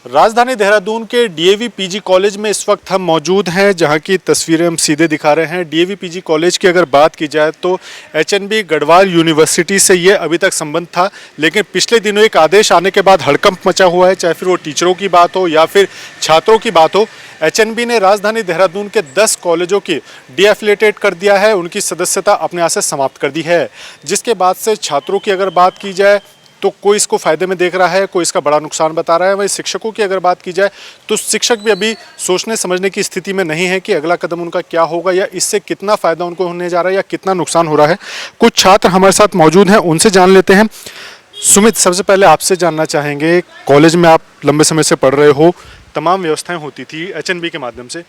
राजधानी देहरादून के DAV PG college में इस वक्त हम मौजूद हैं, जहां की तस्वीरें हम सीधे दिखा रहे हैं। डीएवी पीजी कॉलेज की अगर बात की जाए तो एचएनबी गढ़वाल यूनिवर्सिटी से ये अभी तक संबंध था, लेकिन पिछले दिनों एक आदेश आने के बाद हड़कंप मचा हुआ है। चाहे फिर वो टीचरों की बात हो या फिर छात्रों की बात हो, एचएनबी ने राजधानी देहरादून के 10 कॉलेजों की डीएफिलिएटेड कर दिया है, उनकी सदस्यता अपने आप से समाप्त कर दी है। जिसके बाद से छात्रों की अगर बात की जाए तो कोई इसको फायदे में देख रहा है, कोई इसका बड़ा नुकसान बता रहा है। वहीं शिक्षकों की अगर बात की जाए तो शिक्षक भी अभी सोचने समझने की स्थिति में नहीं है कि अगला कदम उनका क्या होगा या इससे कितना फायदा उनको होने जा रहा है या कितना नुकसान हो रहा है। कुछ छात्र हमारे साथ मौजूद हैं, उनसे जान लेते हैं। सुमित, सबसे पहले आपसे जानना चाहेंगे, कॉलेज में आप लंबे समय से पढ़ रहे हो, तमाम व्यवस्थाएं होती थी एचएनबी के माध्यम से,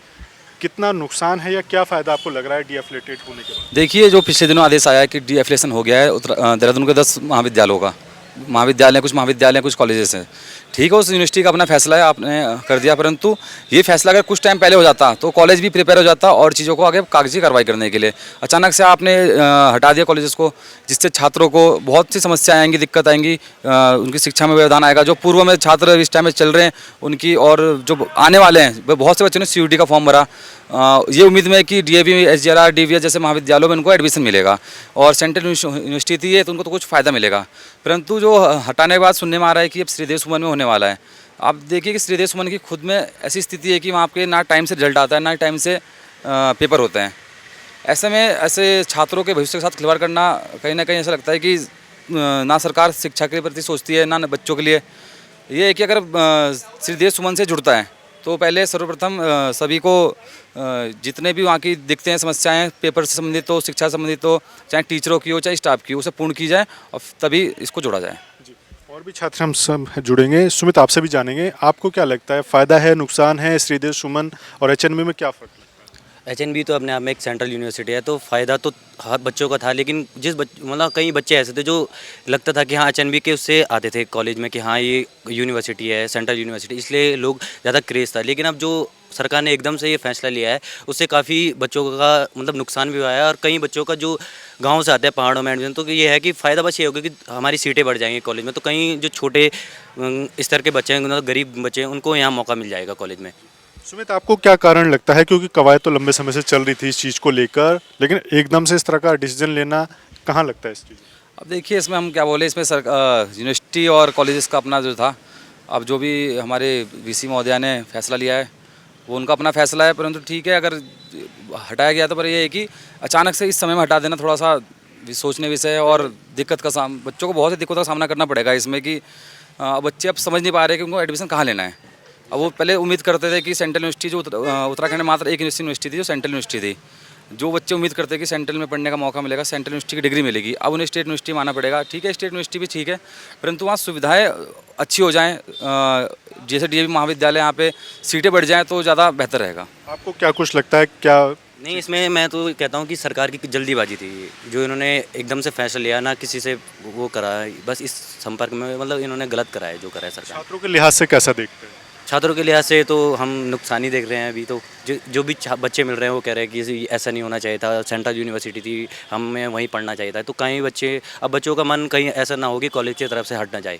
कितना नुकसान है या क्या फायदा आपको लग रहा है डीएफिलिएटेड होने के बाद? देखिए, जो पिछले दिनों आदेश आया है कि डीएफिलिएशन हो गया है देहरादून के 10 महाविद्यालयों का, कुछ महाविद्यालय कुछ कॉलेजेस हैं। ठीक है, उस यूनिवर्सिटी का अपना फैसला है, आपने कर दिया, परंतु ये फैसला अगर कुछ टाइम पहले हो जाता तो कॉलेज भी प्रिपेयर हो जाता और चीज़ों को आगे कागजी कार्रवाई करने के लिए। अचानक से आपने हटा दिया कॉलेजेस को, जिससे छात्रों को बहुत सी समस्याएं आएंगी, दिक्कत आएंगी, उनकी शिक्षा में व्यवधान आएगा। जो पूर्व में छात्र इस टाइम में चल रहे हैं उनकी, और जो आने वाले हैं, बहुत से बच्चों ने सीयूटी का फॉर्म भरा, ये उम्मीद में कि डीएवी, एसजीआरआर, डीवीएस जैसे महाविद्यालयों में उनको एडमिशन मिलेगा और सेंट्रल यूनिवर्सिटी थी है तो उनको तो कुछ फ़ायदा मिलेगा। परंतु जो हटाने के बाद सुनने में आ रहा है कि अब श्रीदेव सुमन में होने वाला है। आप देखिए कि श्रीदेव सुमन की खुद में ऐसी स्थिति है कि वहाँ पे ना टाइम से रिजल्ट आता है, ना टाइम से पेपर होते हैं। ऐसे में ऐसे छात्रों के भविष्य के साथ खिलवाड़ करना कहीं ना कहीं ऐसा लगता है कि ना सरकार शिक्षा के प्रति सोचती है, ना बच्चों के लिए। ये है कि अगर श्रीदेव सुमन से जुड़ता है तो पहले सर्वप्रथम सभी को जितने भी वहाँ की दिखते हैं समस्याएं, पेपर से संबंधित हो, शिक्षा से संबंधित हो, चाहे टीचरों की हो, चाहे स्टाफ की हो, उसे पूर्ण की जाए और तभी इसको जोड़ा जाए। जी, और भी छात्र हम सब जुड़ेंगे। सुमित, आपसे भी जानेंगे, आपको क्या लगता है, फ़ायदा है, नुकसान है, श्रीदेव सुमन और एचएनबी में क्या फ़र्क लगता है? एचएनबी तो अपने आप में एक सेंट्रल यूनिवर्सिटी है, तो फ़ायदा तो हर बच्चों का था, लेकिन मतलब कई बच्चे ऐसे थे जो लगता था कि हाँ एचएनबी के उससे आते थे कॉलेज में कि हाँ ये यूनिवर्सिटी है, सेंट्रल यूनिवर्सिटी, इसलिए लोग ज़्यादा क्रेज़ था। लेकिन अब जो सरकार ने एकदम से ये फैसला लिया है उससे काफ़ी बच्चों का मतलब नुकसान भी हुआ है, और कई बच्चों का जो गाँव से आते हैं पहाड़ों में एडमिशन, तो ये है कि फ़ायदा बस ये होगा कि हमारी सीटें बढ़ जाएंगी कॉलेज में, तो कहीं जो छोटे स्तर के बच्चे हैं, मतलब गरीब बच्चे हैं, उनको यहाँ मौका मिल जाएगा कॉलेज में। सुमित, आपको क्या कारण लगता है, क्योंकि कवायद तो लंबे समय से चल रही थी इस चीज़ को लेकर, लेकिन एकदम से इस तरह का डिसीजन लेना कहाँ लगता है इस चीज़? अब देखिए, इसमें हम क्या बोले, इसमें यूनिवर्सिटी और कॉलेजेस का अपना जो था, अब जो भी हमारे वीसी महोदया ने फैसला लिया है वो उनका अपना फैसला है, परंतु ठीक है अगर हटाया गया तो, पर ये है कि अचानक से इस समय में हटा देना थोड़ा सा सोचने विषय है और दिक्कत का बच्चों को बहुत सी दिक्कतों का सामना करना पड़ेगा इसमें कि बच्चे अब समझ नहीं पा रहे कि उनको एडमिशन कहाँ लेना है। अब वो पहले उम्मीद करते थे कि सेंट्रल यूनिवर्सिटी, जो उत्तराखंड में मात्र एक यूनिवर्सिटी थी जो सेंट्रल यूनिवर्सिटी थी, जो बच्चे उम्मीद करते हैं कि सेंट्रल में पढ़ने का मौका मिलेगा, सेंट्रल यूनिवर्सिटी की डिग्री मिलेगी, अब उन्हें स्टेट यूनिवर्सिटी मानना पड़ेगा। ठीक है, स्टेट यूनिवर्सिटी भी ठीक है, परंतु वहाँ सुविधाएं अच्छी हो जाएं, जैसे डीएवी महाविद्यालय, यहाँ पे सीटें बढ़ जाएं तो ज़्यादा बेहतर रहेगा। आपको क्या कुछ लगता है? क्या नहीं, इसमें मैं तो कहता हूँ कि सरकार की जल्दीबाजी थी, जो इन्होंने एकदम से फैसला लिया, ना किसी से वो करा, बस इस संपर्क में मतलब इन्होंने गलत करा है जो करा है सरकार। छात्रों के लिहाज से कैसा देखते हैं? छात्रों के लिहाज से तो हम नुकसान ही देख रहे हैं अभी तो। जो भी बच्चे मिल रहे हैं वो कह रहे हैं कि ऐसा नहीं होना चाहिए था, सेंट्रल यूनिवर्सिटी थी, हमें वहीं पढ़ना चाहिए था। तो कई बच्चे, अब बच्चों का मन कहीं ऐसा ना हो कि कॉलेज की तरफ से हट ना जाए।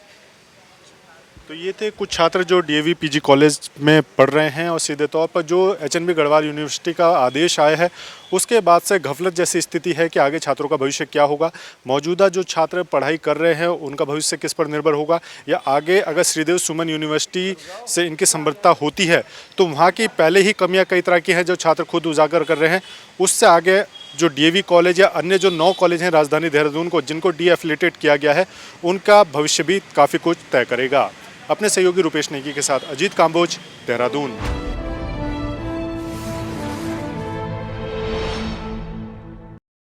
तो ये थे कुछ छात्र जो डीएवी पीजी कॉलेज में पढ़ रहे हैं, और सीधे तौर पर जो एचएनबी गढ़वाल यूनिवर्सिटी का आदेश आया है उसके बाद से घफलत जैसी स्थिति है कि आगे छात्रों का भविष्य क्या होगा। मौजूदा जो छात्र पढ़ाई कर रहे हैं उनका भविष्य किस पर निर्भर होगा, या आगे अगर श्रीदेव सुमन यूनिवर्सिटी से इनकी संबद्धता होती है तो वहाँ की पहले ही कमियाँ कई तरह की हैं जो छात्र खुद उजागर कर रहे हैं, उससे आगे जो डीएवी कॉलेज या अन्य जो 9 कॉलेज हैं राजधानी देहरादून को जिनको डीएफिलिएटेड किया गया है, उनका भविष्य भी काफ़ी कुछ तय करेगा। अपने सहयोगी रुपेश नेगी के साथ अजीत काम्बोज, देहरादून।